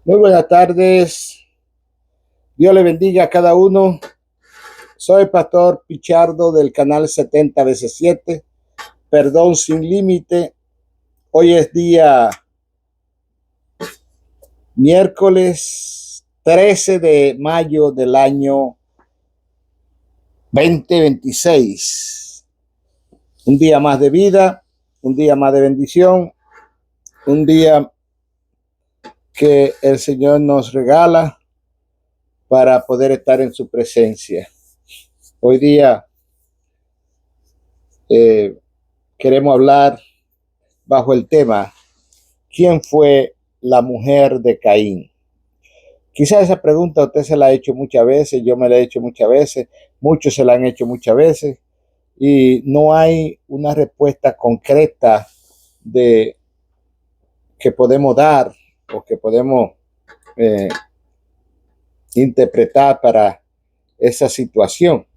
Muy buenas tardes. Dios le bendiga a cada uno. Soy el pastor Pichardo del canal 70 veces 7. Perdón sin límite. Hoy es día miércoles 13 de mayo del año 2026. Un día más de vida, un día más de bendición, un día que el Señor nos regala para poder estar en su presencia. Hoy día queremos hablar bajo el tema ¿quién fue la mujer de Caín? Quizás esa pregunta usted se la ha hecho muchas veces, yo me la he hecho muchas veces, muchos se la han hecho muchas veces y no hay una respuesta concreta de que podemos dar o que podemos interpretar para esa situación.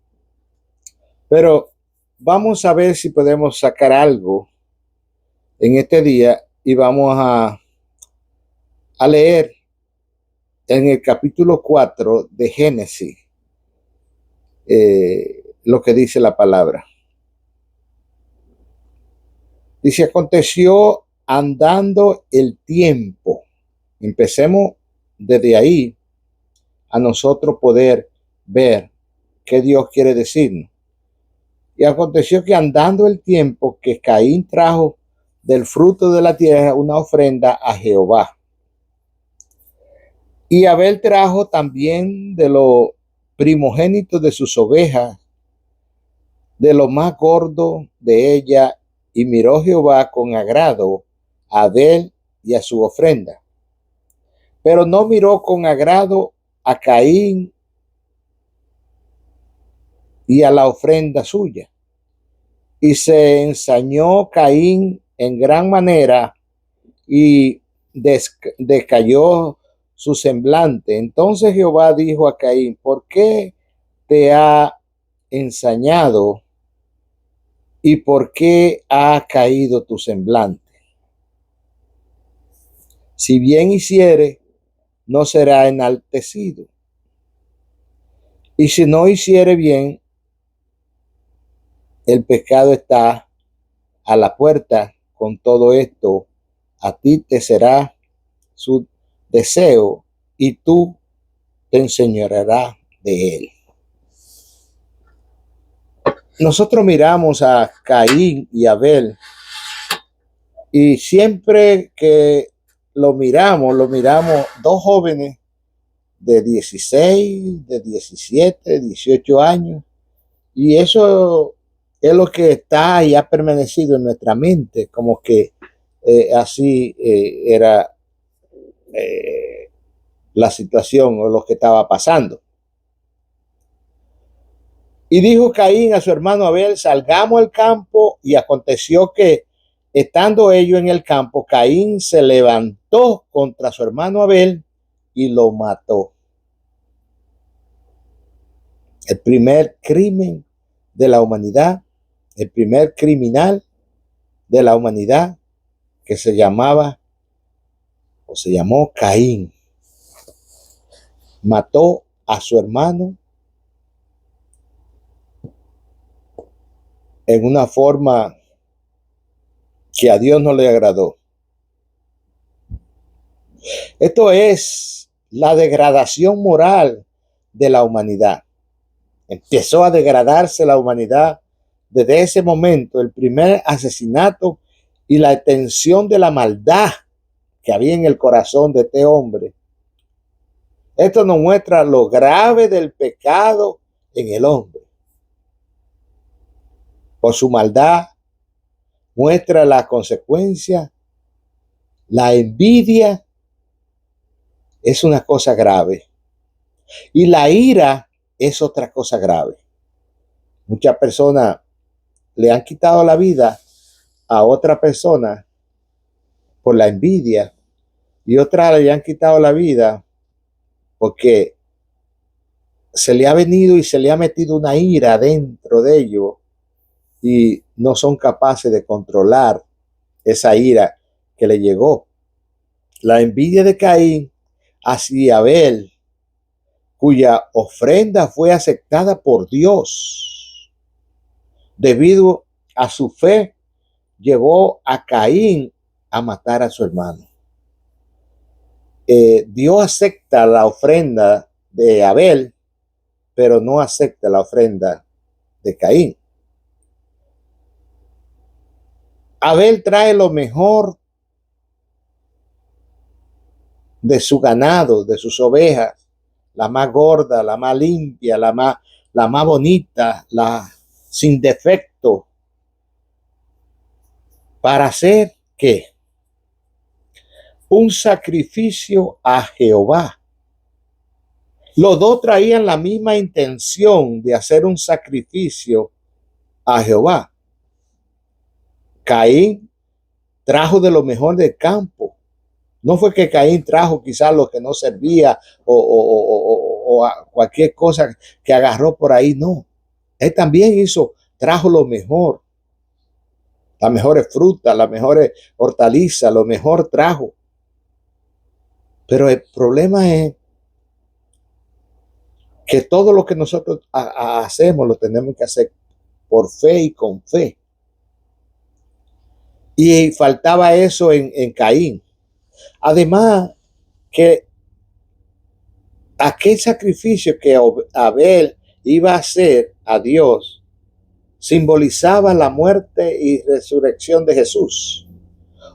Pero vamos a ver si podemos sacar algo en este día y vamos a leer en el capítulo 4 de Génesis lo que dice la palabra. Dice, aconteció andando el tiempo. Empecemos desde ahí a nosotros poder ver qué Dios quiere decirnos. Y aconteció que andando el tiempo que Caín trajo del fruto de la tierra una ofrenda a Jehová. Y Abel trajo también de los primogénitos de sus ovejas, de lo más gordo de ella, y miró Jehová con agrado a Abel y a su ofrenda. Pero no miró con agrado a Caín y a la ofrenda suya. Y se ensañó Caín en gran manera y decayó su semblante. Entonces Jehová dijo a Caín, ¿por qué te ha ensañado y por qué ha caído tu semblante? Si bien hiciere, no será enaltecido. Y si no hiciere bien, el pecado está a la puerta. Con todo esto, a ti te será su deseo y tú te enseñorearás de él. Nosotros miramos a Caín y Abel y siempre que lo miramos dos jóvenes de 16, de 17, 18 años, y eso es lo que está y ha permanecido en nuestra mente, como que así era la situación o lo que estaba pasando. Y dijo Caín a su hermano Abel, salgamos al campo, y aconteció que estando ellos en el campo, Caín se levantó contra su hermano Abel y lo mató. El primer crimen de la humanidad, el primer criminal de la humanidad, que se llamaba o se llamó Caín, mató a su hermano en una forma que a Dios no le agradó. Esto es la degradación moral de la humanidad. Empezó a degradarse la humanidad desde ese momento, el primer asesinato y la extensión de la maldad que había en el corazón de este hombre. Esto nos muestra lo grave del pecado en el hombre. Por su maldad muestra la consecuencia. La envidia es una cosa grave y la ira es otra cosa grave. Muchas personas le han quitado la vida a otra persona por la envidia y otras le han quitado la vida porque se le ha venido y se le ha metido una ira dentro de ellos y no son capaces de controlar esa ira que le llegó. La envidia de Caín hacia Abel, cuya ofrenda fue aceptada por Dios. Debido a su fe, llevó a Caín a matar a su hermano. Dios acepta la ofrenda de Abel, pero no acepta la ofrenda de Caín. Abel trae lo mejor de su ganado, de sus ovejas, la más gorda, la más limpia, la más bonita, la sin defecto, para hacer ¿qué? Un sacrificio a Jehová. Los dos traían la misma intención de hacer un sacrificio a Jehová. Caín trajo de lo mejor del campo. No fue que Caín trajo quizás lo que no servía o cualquier cosa que agarró por ahí, no. Él también trajo lo mejor. Las mejores frutas, las mejores hortalizas, lo mejor trajo. Pero el problema es que todo lo que nosotros hacemos lo tenemos que hacer por fe y con fe. Y faltaba eso en Caín. Además, que aquel sacrificio que Abel iba a hacer a Dios simbolizaba la muerte y resurrección de Jesús.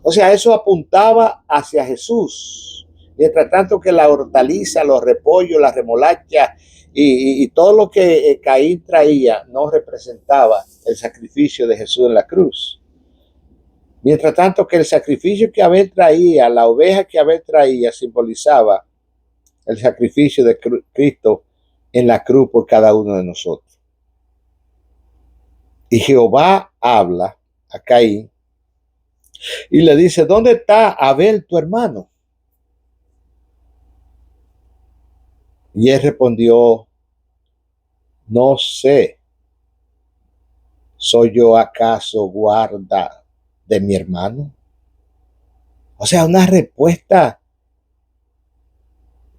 O sea, eso apuntaba hacia Jesús. Mientras tanto que la hortaliza, los repollos, la remolacha y todo lo que Caín traía no representaba el sacrificio de Jesús en la cruz. Mientras tanto que el sacrificio que Abel traía, la oveja que Abel traía, simbolizaba el sacrificio de Cristo en la cruz por cada uno de nosotros. Y Jehová habla a Caín y le dice, ¿dónde está Abel tu hermano? Y él respondió, no sé, ¿soy yo acaso guarda de mi hermano? O sea, una respuesta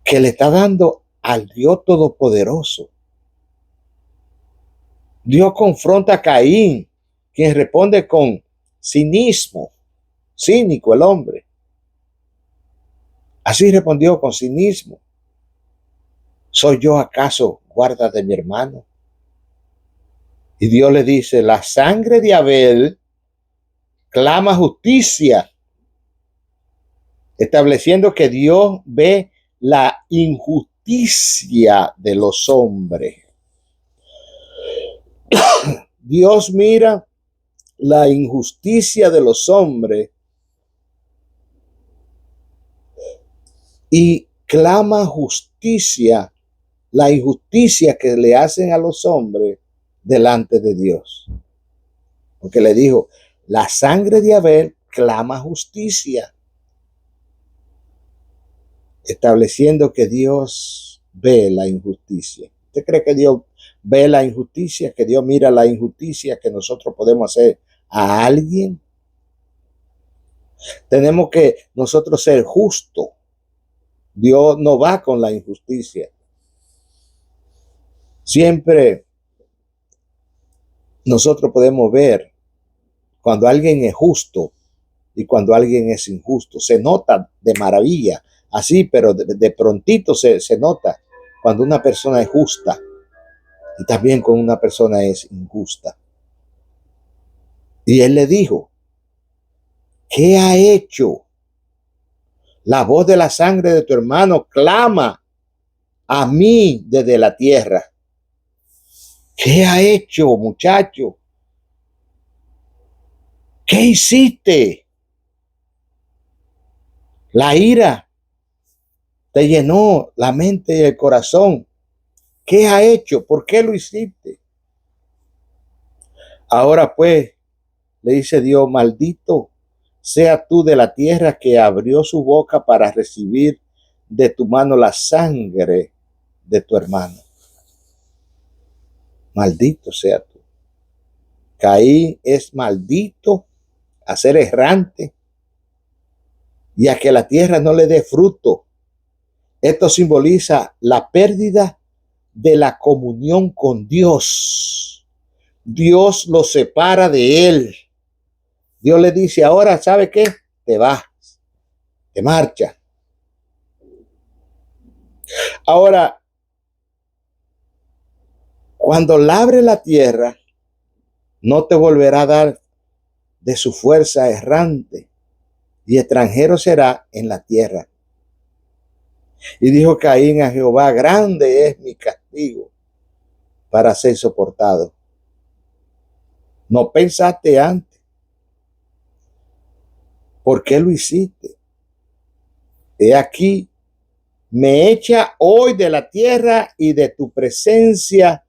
que le está dando al Dios Todopoderoso. Dios confronta a Caín, quien responde con cinismo, cínico el hombre. Así respondió con cinismo. ¿Soy yo acaso guarda de mi hermano? Y Dios le dice, la sangre de Abel clama justicia, estableciendo que Dios ve la injusticia de los hombres. Dios mira la injusticia de los hombres y clama justicia, la injusticia que le hacen a los hombres delante de Dios. Porque le dijo, la sangre de Abel clama justicia, estableciendo que Dios ve la injusticia. ¿Usted cree que Dios ve la injusticia, que Dios mira la injusticia que nosotros podemos hacer a alguien? Tenemos que nosotros ser justos. Dios no va con la injusticia. Siempre nosotros podemos ver cuando alguien es justo y cuando alguien es injusto. Se nota de maravilla, así, pero de prontito se nota cuando una persona es justa y también cuando una persona es injusta. Y él le dijo, ¿qué ha hecho? La voz de la sangre de tu hermano clama a mí desde la tierra. ¿Qué ha hecho, muchacho? ¿Qué hiciste? La ira te llenó la mente y el corazón. ¿Qué ha hecho? ¿Por qué lo hiciste? Ahora pues, le dice Dios, maldito sea tú de la tierra que abrió su boca para recibir de tu mano la sangre de tu hermano. Maldito sea tú. Caín es maldito a ser errante y a que la tierra no le dé fruto. Esto simboliza la pérdida de la comunión con Dios. Dios lo separa de él. Dios le dice, ahora, ¿sabe qué? Te vas, te marcha. Ahora, cuando labre la tierra, no te volverá a dar de su fuerza errante, y extranjero será en la tierra. Y dijo Caín a Jehová, grande es mi castigo para ser soportado. ¿No pensaste antes? ¿Por qué lo hiciste? He aquí, me echa hoy de la tierra y de tu presencia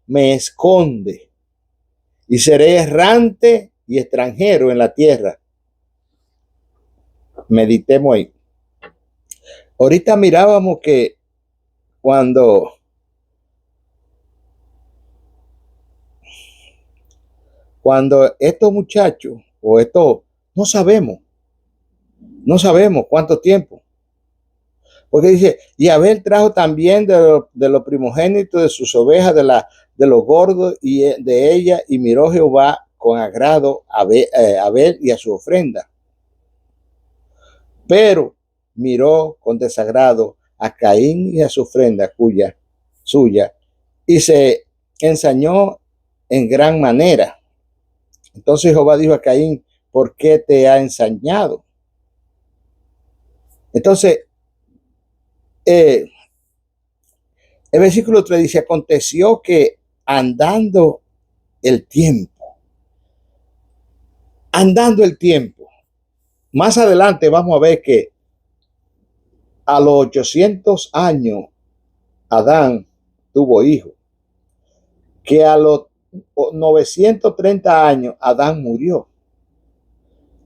me esconde. Y seré errante y extranjero en la tierra. Meditemos ahí. Ahorita mirábamos que cuando estos muchachos, o estos, no sabemos cuánto tiempo. Porque dice, y Abel trajo también de los primogénitos de sus ovejas, de los gordos y de ella, y miró Jehová con agrado a Abel y a su ofrenda. Pero miró con desagrado a Caín y a su ofrenda suya, y se ensañó en gran manera. Entonces Jehová dijo a Caín, ¿por qué te ha ensañado? Entonces, el versículo 3 dice, aconteció que andando el tiempo, más adelante vamos a ver que a los 800 años Adán tuvo hijos, que a los 930 años Adán murió.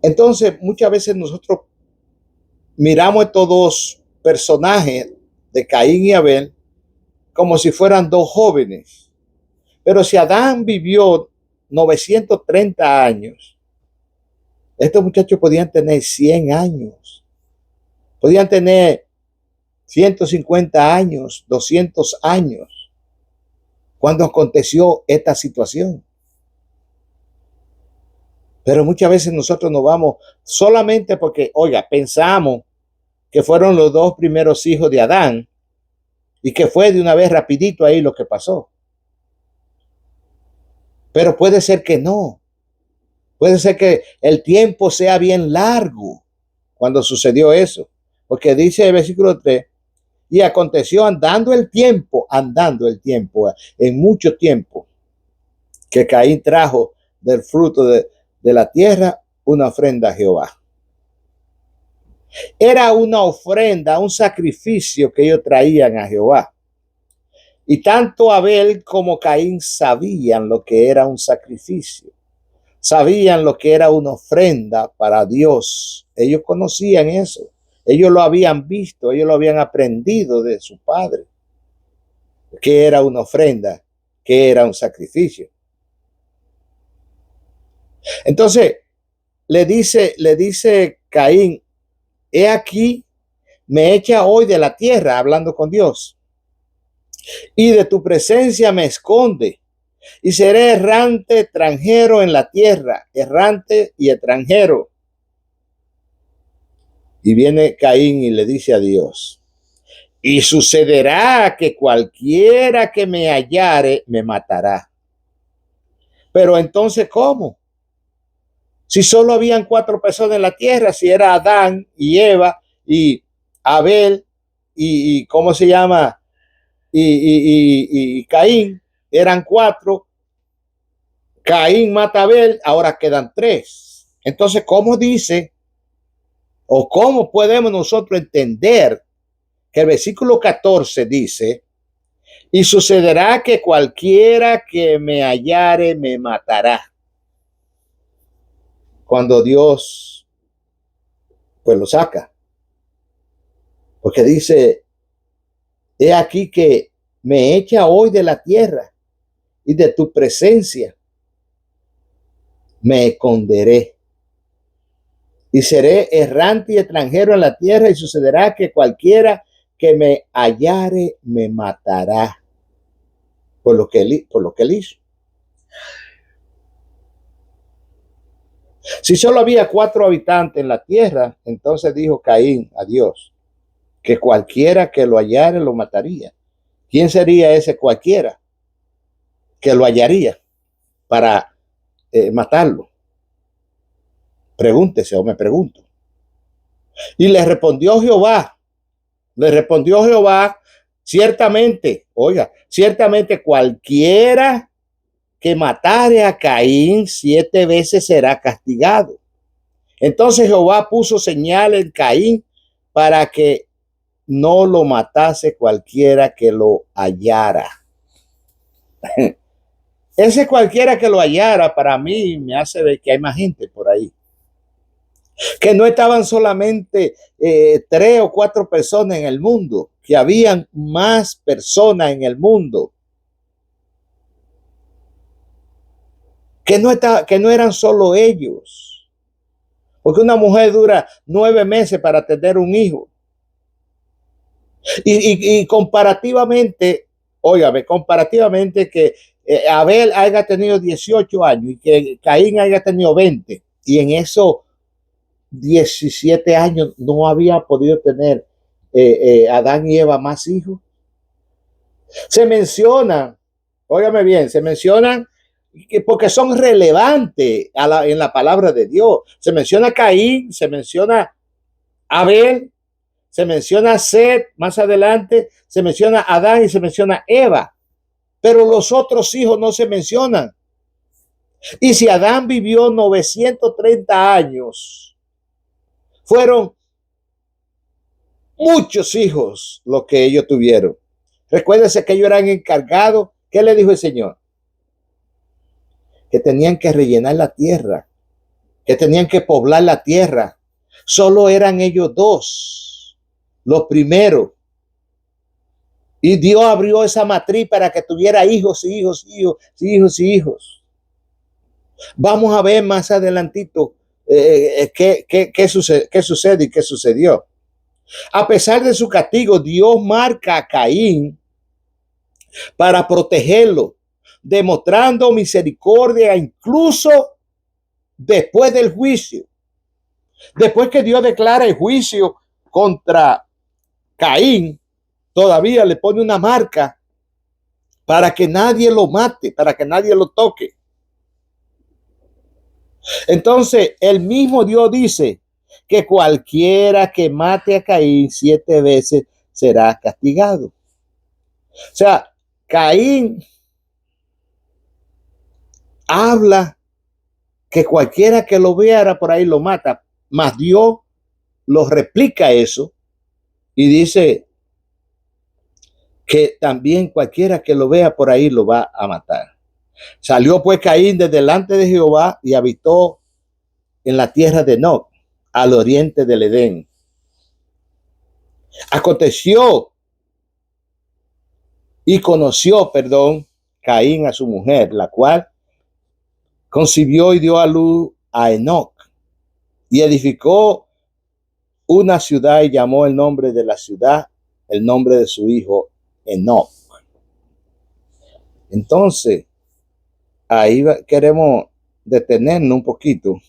Entonces, muchas veces nosotros miramos estos dos personajes de Caín y Abel como si fueran dos jóvenes. Pero si Adán vivió 930 años, estos muchachos podían tener 100 años, podían tener 150 años, 200 años, cuando aconteció esta situación. Pero muchas veces nosotros nos vamos solamente porque, oiga, pensamos que fueron los dos primeros hijos de Adán y que fue de una vez rapidito ahí lo que pasó. Pero puede ser que no. Puede ser que el tiempo sea bien largo cuando sucedió eso. Porque dice el versículo 3, y aconteció andando el tiempo, en mucho tiempo, que Caín trajo del fruto de la tierra una ofrenda a Jehová. Era una ofrenda, un sacrificio que ellos traían a Jehová. Y tanto Abel como Caín sabían lo que era un sacrificio. Sabían lo que era una ofrenda para Dios. Ellos conocían eso. Ellos lo habían visto, ellos lo habían aprendido de su padre. ¿Qué era una ofrenda? ¿Qué era un sacrificio? Entonces, le dice Caín, he aquí, me echa hoy de la tierra, hablando con Dios, y de tu presencia me esconde, y seré errante, extranjero en la tierra, errante y extranjero. Y viene Caín y le dice a Dios, y sucederá que cualquiera que me hallare me matará. Pero entonces, ¿cómo? Si solo habían 4 personas en la tierra, si era Adán y Eva y Abel y ¿cómo se llama? Y Caín, eran 4. Caín mata a Abel, ahora quedan 3. Entonces, ¿cómo dice o cómo podemos nosotros entender que el versículo 14 dice, y sucederá que cualquiera que me hallare me matará? Cuando Dios pues lo saca. Porque dice, he aquí que me echa hoy de la tierra y de tu presencia me esconderé. Y seré errante y extranjero en la tierra, y sucederá que cualquiera que me hallare me matará por lo que él hizo. Si solo había 4 habitantes en la tierra, entonces dijo Caín a Dios que cualquiera que lo hallare lo mataría. ¿Quién sería ese cualquiera que lo hallaría para matarlo? Pregúntese o me pregunto. Y le respondió Jehová, ciertamente, oiga, ciertamente cualquiera que matare a Caín 7 veces será castigado. Entonces Jehová puso señal en Caín para que no lo matase cualquiera que lo hallara. Ese cualquiera que lo hallara para mí me hace ver que hay más gente por ahí. Que no estaban solamente 3 o 4 personas en el mundo, que habían más personas en el mundo. Que no eran solo ellos. Porque una mujer dura 9 meses para tener un hijo. Y comparativamente, óigame, comparativamente que Abel haya tenido 18 años y que Caín haya tenido 20. Y en esos 17 años no había podido tener Adán y Eva más hijos. Se mencionan, óigame bien, se mencionan porque son relevantes en la palabra de Dios. Se menciona Caín, se menciona Abel, se menciona Set más adelante, se menciona Adán y se menciona Eva. Pero los otros hijos no se mencionan. Y si Adán vivió 930 años, fueron muchos hijos los que ellos tuvieron. Recuérdense que ellos eran encargados. ¿Qué le dijo el Señor? Que tenían que rellenar la tierra, que tenían que poblar la tierra. Solo eran ellos 2, los primeros. Y Dios abrió esa matriz para que tuviera hijos y hijos y hijos y hijos y hijos. Vamos a ver más adelantito qué sucede y qué sucedió. A pesar de su castigo, Dios marca a Caín para protegerlo, demostrando misericordia incluso después del juicio. Después que Dios declara el juicio contra Caín, todavía le pone una marca para que nadie lo mate, para que nadie lo toque. Entonces, el mismo Dios dice que cualquiera que mate a Caín 7 veces será castigado. O sea, Caín habla que cualquiera que lo viera por ahí lo mata, mas Dios lo replica eso y dice que también cualquiera que lo vea por ahí lo va a matar. Salió pues Caín de delante de Jehová y habitó en la tierra de Noc, al oriente del Edén. Aconteció y conoció, Caín a su mujer, la cual concibió y dio a luz a Enoc y edificó una ciudad y llamó el nombre de la ciudad, el nombre de su hijo Enoc. Entonces, ahí queremos detenernos un poquito,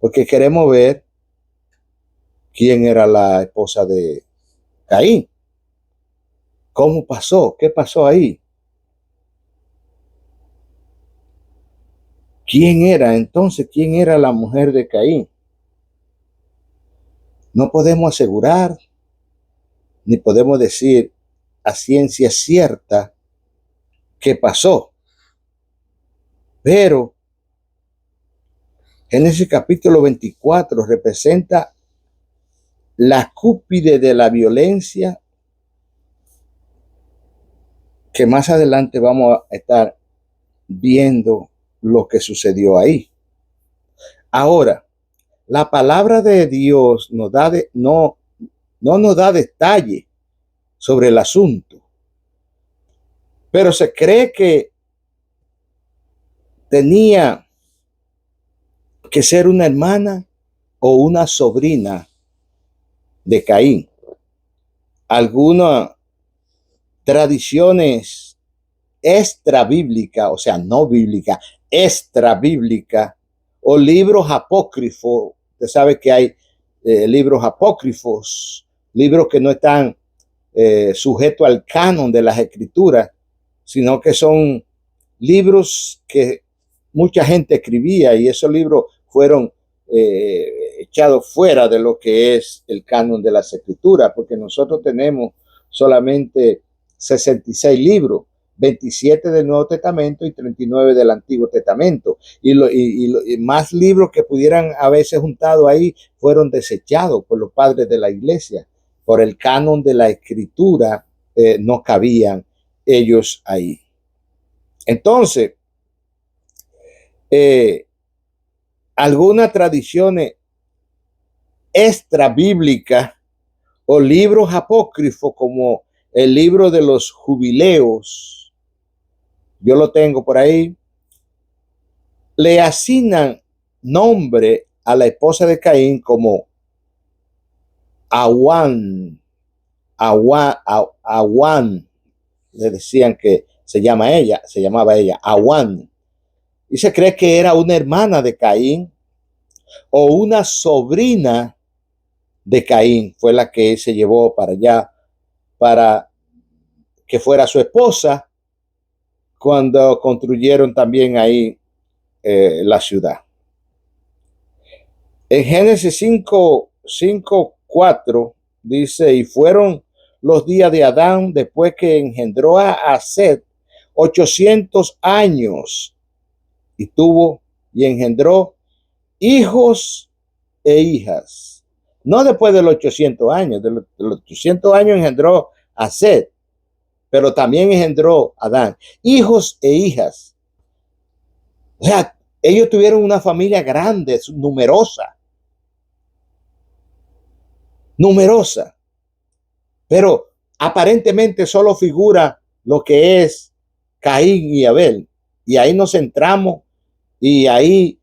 porque queremos ver quién era la esposa de Caín. ¿Cómo pasó? ¿Qué pasó ahí? ¿Quién era entonces? ¿Quién era la mujer de Caín? No podemos asegurar, ni podemos decir a ciencia cierta qué pasó. Pero Génesis capítulo 24 representa la cúspide de la violencia que más adelante vamos a estar viendo lo que sucedió ahí. Ahora, la palabra de Dios no nos da detalle sobre el asunto, pero se cree que tenía que ser una hermana o una sobrina de Caín. algunas tradiciones extra bíblica, o sea, no bíblica, extra bíblica, o libros apócrifos. Usted sabe que hay libros apócrifos, libros que no están sujetos al canon de las escrituras, sino que son libros que mucha gente escribía y esos libros fueron echados fuera de lo que es el canon de las escrituras, porque nosotros tenemos solamente 66 libros, 27 del Nuevo Testamento y 39 del Antiguo Testamento. Y más libros que pudieran haberse juntado ahí fueron desechados por los padres de la iglesia. Por el canon de la escritura no cabían ellos ahí. Entonces, algunas tradiciones extra bíblicas o libros apócrifos como el libro de los jubileos, yo lo tengo por ahí, le asignan nombre a la esposa de Caín como Awan, le decían que se llamaba ella Awan, y se cree que era una hermana de Caín o una sobrina de Caín, fue la que se llevó para allá para que fuera su esposa cuando construyeron también ahí la ciudad. En Génesis 5:4 dice, y fueron los días de Adán después que engendró a Set 800 años y tuvo y engendró hijos e hijas. No después de los 800 años, de los 800 años engendró a Set, pero también engendró a Adán, hijos e hijas. O sea, ellos tuvieron una familia grande, numerosa, pero aparentemente solo figura lo que es Caín y Abel. Y ahí nos centramos y ahí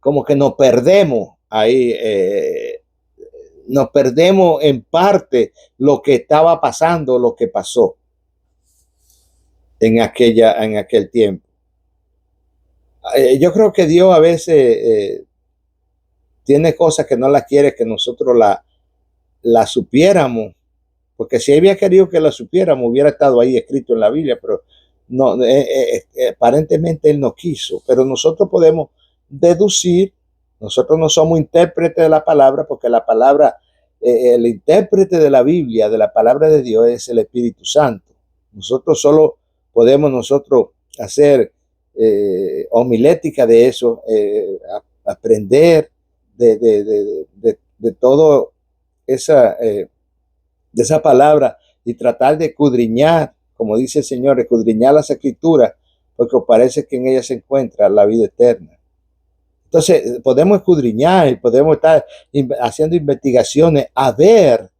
como que nos perdemos, nos perdemos en parte lo que estaba pasando, lo que pasó en aquel tiempo. Yo creo que Dios a veces tiene cosas que no las quiere que nosotros la supiéramos, porque si había querido que la supiéramos, hubiera estado ahí escrito en la Biblia, pero no, aparentemente Él no quiso. Pero nosotros podemos deducir, nosotros no somos intérpretes de la palabra, porque la palabra, el intérprete de la Biblia, de la palabra de Dios, es el Espíritu Santo. Nosotros solo podemos hacer homilética de eso, aprender de todo de esa palabra y tratar de escudriñar, como dice el Señor, escudriñar las escrituras, porque parece que en ellas se encuentra la vida eterna. Entonces, podemos escudriñar y podemos estar haciendo investigaciones a ver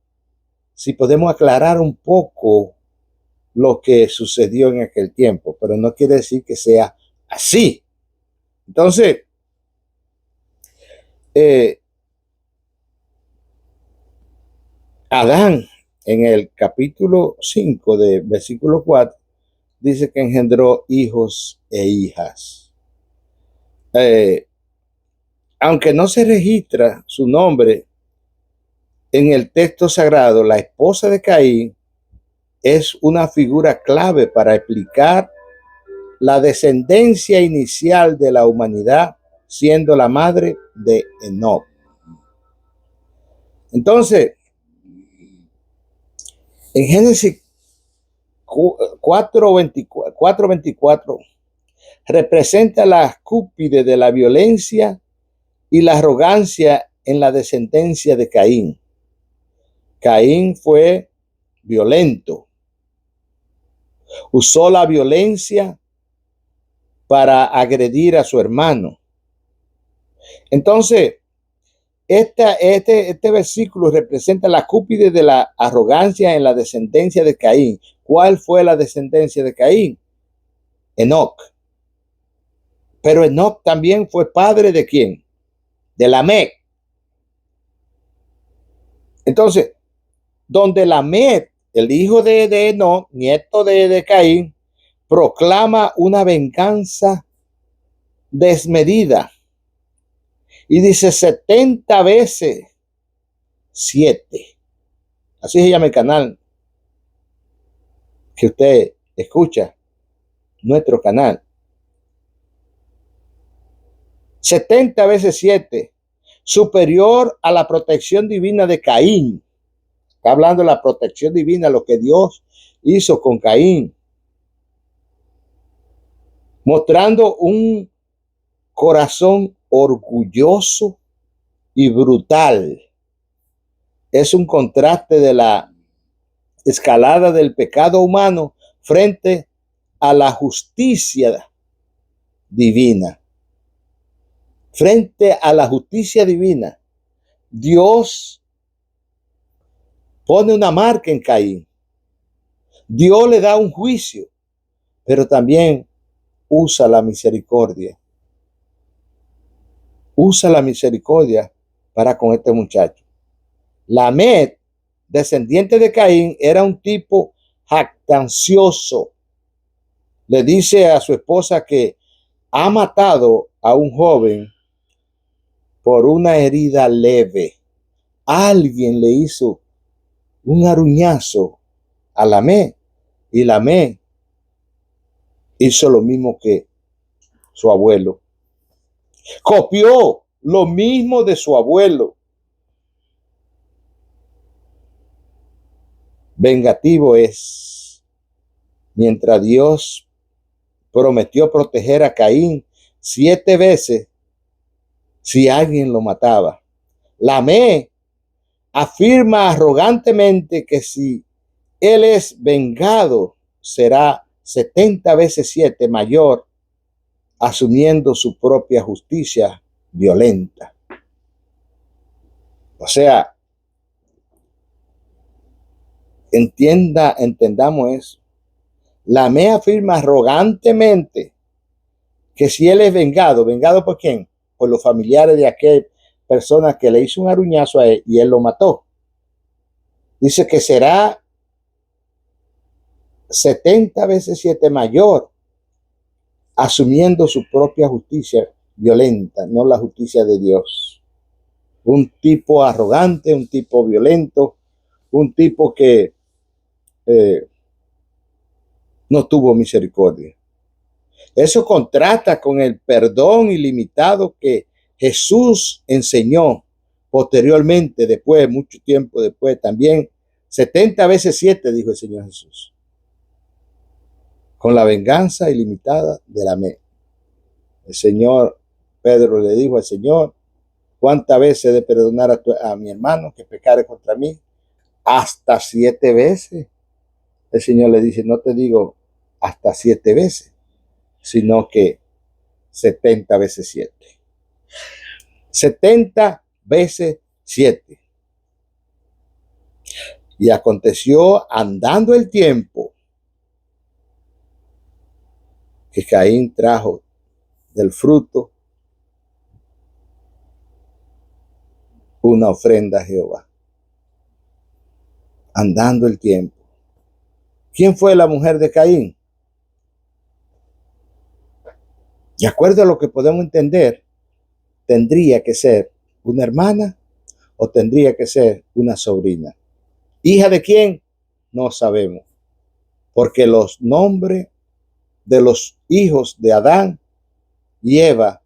si podemos aclarar un poco lo que sucedió en aquel tiempo, pero no quiere decir que sea así. Entonces, Adán, en el capítulo 5 de versículo 4, dice que engendró hijos e hijas. Aunque no se registra su nombre en el texto sagrado, la esposa de Caín es una figura clave para explicar la descendencia inicial de la humanidad, siendo la madre de Enoc. Entonces, en Génesis 4:24 representa la cúspide de la violencia y la arrogancia en la descendencia de Caín. Caín fue violento. Usó la violencia para agredir a su hermano. Entonces, este versículo representa la cúspide de la arrogancia en la descendencia de Caín. ¿Cuál fue la descendencia de Caín? Enoc. Pero Enoc también fue padre ¿de quién? De Lamec. Entonces, donde Lamec el hijo de Enoc, nieto de Caín, proclama una venganza desmedida. Y dice 70 veces 7. Así se llama el canal que usted escucha, nuestro canal. 70 veces 7, superior a la protección divina de Caín. Está hablando de la protección divina, lo que Dios hizo con Caín, mostrando un corazón orgulloso y brutal. Es un contraste de la escalada del pecado humano frente a la justicia divina. Frente a la justicia divina, Dios pone una marca en Caín. Dios le da un juicio, pero también usa la misericordia. Usa la misericordia para con este muchacho. Lamec, descendiente de Caín, era un tipo jactancioso. Le dice a su esposa que ha matado a un joven por una herida leve. Alguien le hizo un aruñazo a Lamec y Lamec hizo lo mismo que su abuelo. Copió lo mismo de su abuelo. Vengativo es. Mientras Dios prometió proteger a Caín 7 veces si alguien lo mataba, Lamec afirma arrogantemente que si él es vengado, será 70 veces 7 mayor, asumiendo su propia justicia violenta. O sea, entendamos eso. Lamec afirma arrogantemente que si él es vengado, ¿vengado por quién? Por los familiares de aquella persona que le hizo un aruñazo a él y él lo mató. Dice que será 70 veces 7 mayor, asumiendo su propia justicia violenta, no la justicia de Dios. Un tipo arrogante, un tipo violento, un tipo que no tuvo misericordia. Eso contrasta con el perdón ilimitado que Jesús enseñó posteriormente, después, mucho tiempo después, también 70 veces 7, dijo el Señor Jesús, con la venganza ilimitada de Lamec. El Señor Pedro le dijo al Señor: ¿cuántas veces he de perdonar a mi hermano que pecare contra mí? Hasta 7 veces. El Señor le dice: no te digo hasta 7 veces, sino que 70 veces 7. 70 veces 7. Y aconteció andando el tiempo que Caín trajo del fruto una ofrenda a Jehová. Andando el tiempo. ¿Quién fue la mujer de Caín? De acuerdo a lo que podemos entender, tendría que ser una hermana o tendría que ser una sobrina. ¿Hija de quién? No sabemos. Porque los nombres de los hijos de Adán y Eva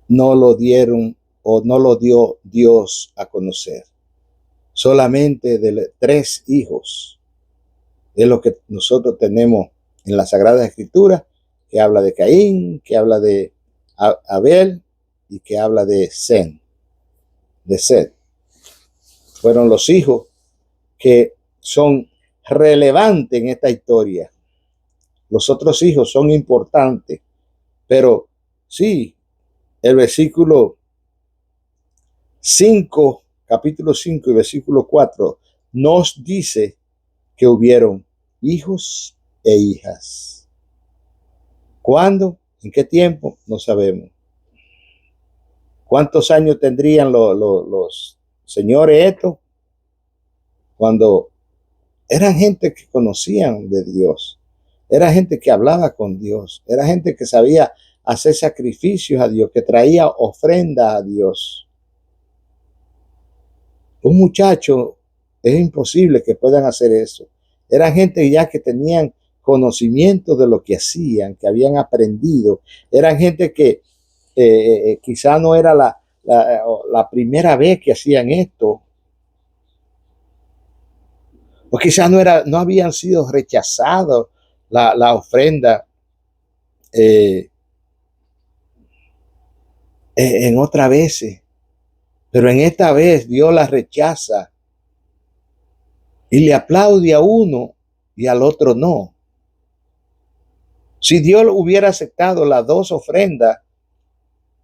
no lo dieron o no lo dio Dios a conocer. Solamente de 3 hijos es lo que nosotros tenemos en la Sagrada Escritura, que habla de Caín, que habla de Abel y que habla de Set. Fueron los hijos que son relevantes en esta historia. Los otros hijos son importantes, pero sí, el versículo 5, capítulo 5 y versículo 4 nos dice que hubieron hijos e hijas. ¿Cuándo? ¿En qué tiempo? No sabemos. ¿Cuántos años tendrían los señores estos cuando eran gente que conocían de Dios, era gente que hablaba con Dios, era gente que sabía hacer sacrificios a Dios, que traía ofrendas a Dios. Un muchacho es imposible que puedan hacer eso. Eran gente ya que tenían conocimiento de lo que hacían, que habían aprendido. Eran gente que quizá no era la primera vez que hacían esto, o quizás no habían sido rechazados la ofrenda en otras veces, pero en esta vez Dios la rechaza y le aplaude a uno y al otro no. Si Dios hubiera aceptado las dos ofrendas,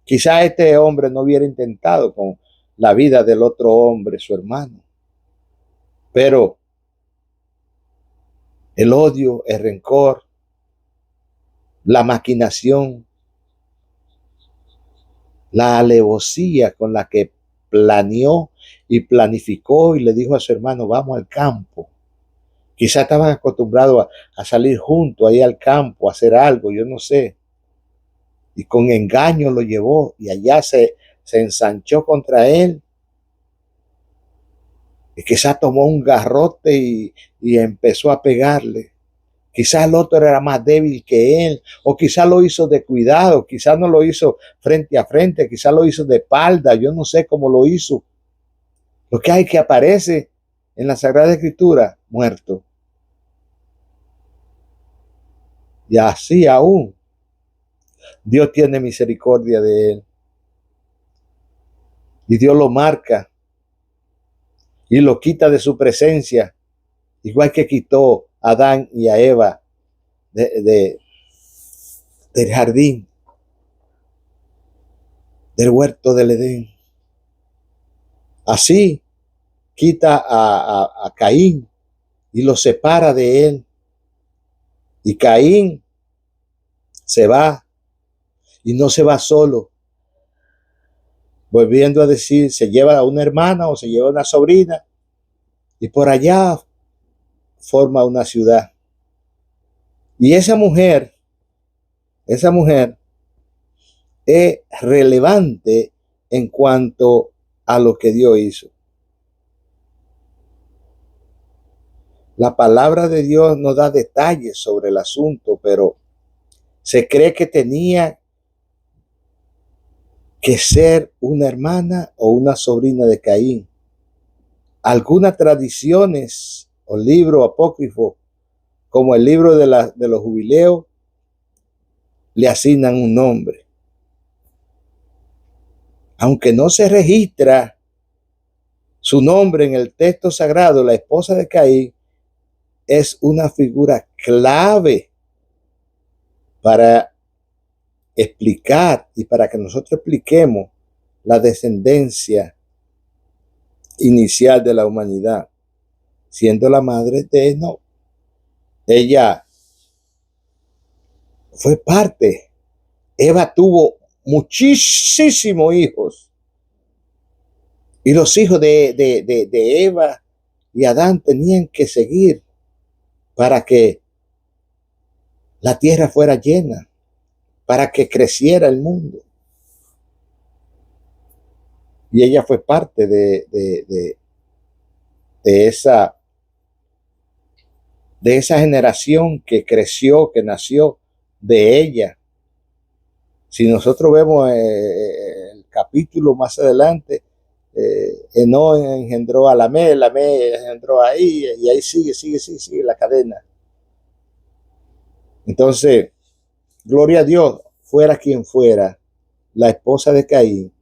quizás este hombre no hubiera intentado con la vida del otro hombre, su hermano. Pero el odio, el rencor, la maquinación, la alevosía con la que planeó y planificó y le dijo a su hermano, vamos al campo. Quizás estaban acostumbrados a salir juntos ahí al campo, a hacer algo, yo no sé. Y con engaño lo llevó y allá se ensanchó contra él. Y quizás tomó un garrote y empezó a pegarle. Quizás el otro era más débil que él, o quizás lo hizo de cuidado, quizás no lo hizo frente a frente, quizás lo hizo de espalda, yo no sé cómo lo hizo. Lo que hay que aparece en la Sagrada Escritura, muerto. Y así aún, Dios tiene misericordia de él. Y Dios lo marca y lo quita de su presencia, igual que quitó a Adán y a Eva del jardín, del huerto del Edén. Así quita a Caín y lo separa de él. Y Caín se va y no se va solo. Volviendo a decir, se lleva a una hermana o se lleva a una sobrina y por allá forma una ciudad. Y esa mujer es relevante en cuanto a lo que Dios hizo. La palabra de Dios no da detalles sobre el asunto, pero se cree que tenía que ser una hermana o una sobrina de Caín. Algunas tradiciones o libros apócrifos, como el libro de los jubileos, le asignan un nombre. Aunque no se registra su nombre en el texto sagrado, la esposa de Caín es una figura clave para explicar y para que nosotros expliquemos la descendencia inicial de la humanidad, siendo la madre de Enoc. Ella fue parte. Eva tuvo muchísimos hijos y los hijos de Eva y Adán tenían que seguir para que la tierra fuera llena, para que creciera el mundo. Y ella fue parte de esa generación que creció, que nació de ella. Si nosotros vemos el capítulo más adelante, Enoc engendró a Lamé engendró ahí, y ahí sigue la cadena. Entonces, gloria a Dios, fuera quien fuera, la esposa de Caín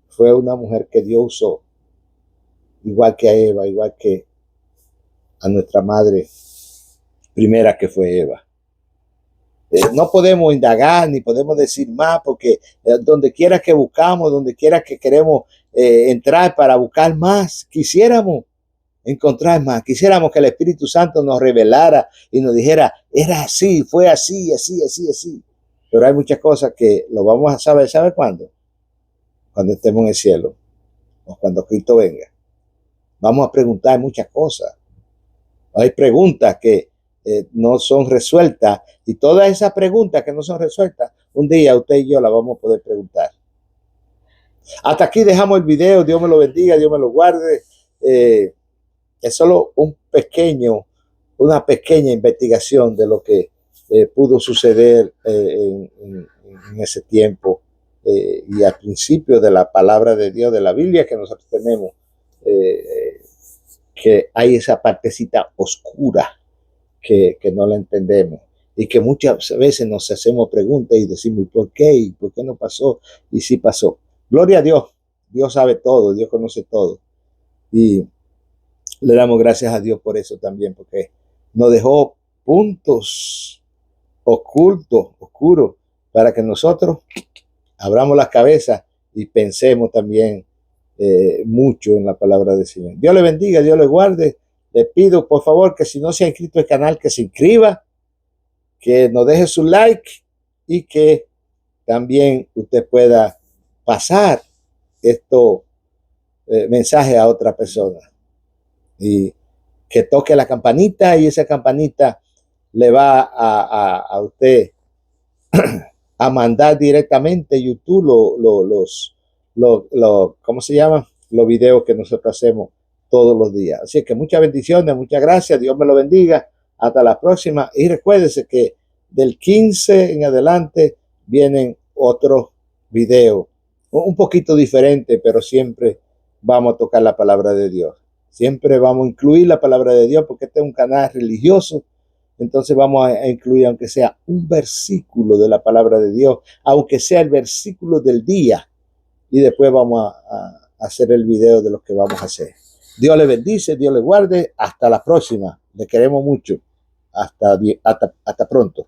fue una mujer que Dios usó, igual que a Eva, igual que a nuestra madre primera, que fue Eva. No podemos indagar ni podemos decir más, porque donde quiera que buscamos, donde quiera que queremos entrar para buscar más, quisiéramos encontrar más, quisiéramos que el Espíritu Santo nos revelara y nos dijera, era así, fue así, así. Pero hay muchas cosas que lo vamos a saber. ¿Sabe cuándo? Cuando estemos en el cielo o cuando Cristo venga. Vamos a preguntar muchas cosas. Hay preguntas que no son resueltas, y todas esas preguntas que no son resueltas, un día usted y yo las vamos a poder preguntar. Hasta aquí dejamos el video. Dios me lo bendiga, Dios me lo guarde. Es solo una pequeña investigación de lo que pudo suceder en ese tiempo, y al principio de la palabra de Dios, de la Biblia que nosotros tenemos, que hay esa partecita oscura que no la entendemos, y que muchas veces nos hacemos preguntas y decimos ¿por qué? ¿Y por qué no pasó? Y sí pasó. Gloria a Dios. Dios sabe todo, Dios conoce todo, y le damos gracias a Dios por eso también, porque nos dejó puntos oscuros, para que nosotros abramos las cabezas y pensemos también mucho en la palabra del Señor. Dios le bendiga, Dios le guarde. Le pido por favor que si no se ha inscrito al canal, que se inscriba, que nos deje su like, y que también usted pueda pasar estos mensajes a otra persona, y que toque la campanita, y esa campanita le va a usted a mandar directamente YouTube ¿cómo se llama? Los videos que nosotros hacemos todos los días. Así que muchas bendiciones, muchas gracias, Dios me lo bendiga, hasta la próxima, y recuérdese que del 15 en adelante vienen otros videos, un poquito diferentes, pero siempre vamos a tocar la palabra de Dios. Siempre vamos a incluir la palabra de Dios, porque este es un canal religioso. Entonces vamos a incluir, aunque sea un versículo de la palabra de Dios, aunque sea el versículo del día, y después vamos a hacer el video de lo que vamos a hacer. Dios le bendice, Dios le guarde. Hasta la próxima. Le queremos mucho. Hasta pronto.